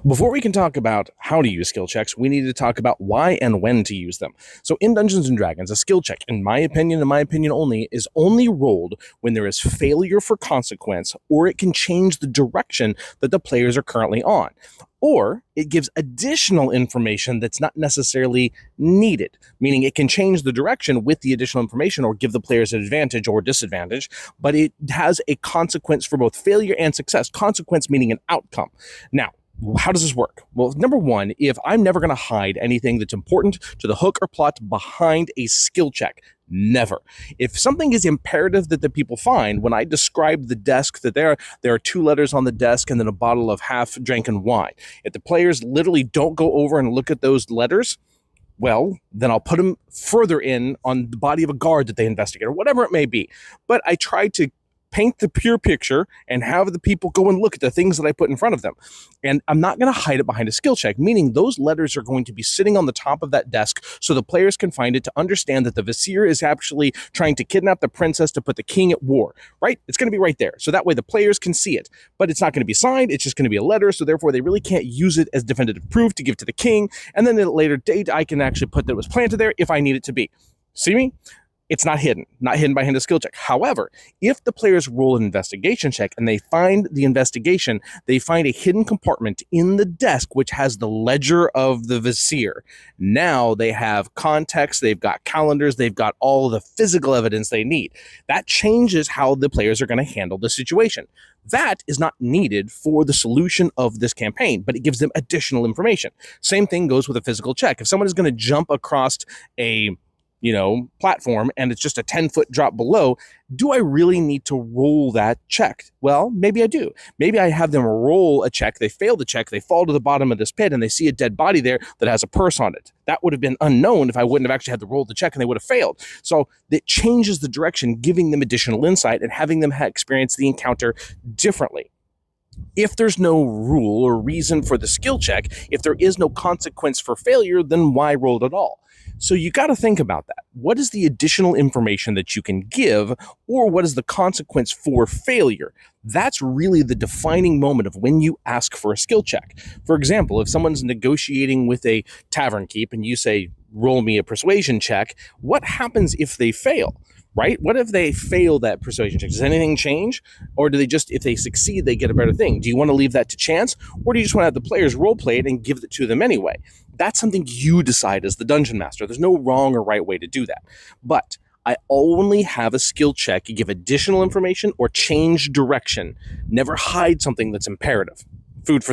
Before we can talk about how to use skill checks, we need to talk about why and when to use them. So in Dungeons and Dragons, a skill check, in my opinion and my opinion only, is only rolled when there is failure for consequence or it can change the direction that the players are currently on. Or it gives additional information that's not necessarily needed, meaning it can change the direction with the additional information or give the players an advantage or disadvantage, but it has a consequence for both failure and success. Consequence meaning an outcome. Now, how does this work? Well, number one, if I'm never going to hide anything that's important to the hook or plot behind a skill check, never. If something is imperative that the people find, when I describe the desk that there are two letters on the desk and then a bottle of half-drinking wine, if the players literally don't go over and look at those letters, well, then I'll put them further in on the body of a guard that they investigate or whatever it may be. But I try to paint the pure picture and have the people go and look at the things that I put in front of them. And I'm not going to hide it behind a skill check, meaning those letters are going to be sitting on the top of that desk so the players can find it to understand that the vizier is actually trying to kidnap the princess to put the king at war, right? It's going to be right there. So that way the players can see it, but it's not going to be signed. It's just going to be a letter. So therefore they really can't use it as definitive proof to give to the king. And then at a later date, I can actually put that it was planted there if I need it to be. See me? It's not hidden behind a skill check. However, if the players roll an investigation check and they find the investigation, they find a hidden compartment in the desk which has the ledger of the vizier. Now they have context, they've got calendars, they've got all the physical evidence they need. That changes how the players are going to handle the situation. That is not needed for the solution of this campaign, but it gives them additional information. Same thing goes with a physical check. If someone is going to jump across a platform and it's just a 10-foot drop below, do I really need to roll that check? Well, maybe I do. Maybe I have them roll a check, they fail the check, they fall to the bottom of this pit and they see a dead body there that has a purse on it. That would have been unknown if I wouldn't have actually had to roll the check and they would have failed. So it changes the direction, giving them additional insight and having them experience the encounter differently. If there's no rule or reason for the skill check, if there is no consequence for failure, then why roll it at all? So you got to think about that. What is the additional information that you can give, or what is the consequence for failure? That's really the defining moment of when you ask for a skill check. For example, if someone's negotiating with a tavern keep and you say, roll me a persuasion check, what happens if they fail? Right? What if they fail that persuasion check? Does anything change? Or do they just, if they succeed, they get a better thing? Do you want to leave that to chance? Or do you just want to have the players role play it and give it to them anyway? That's something you decide as the dungeon master. There's no wrong or right way to do that. But I only have a skill check to give additional information or change direction. Never hide something that's imperative. Food for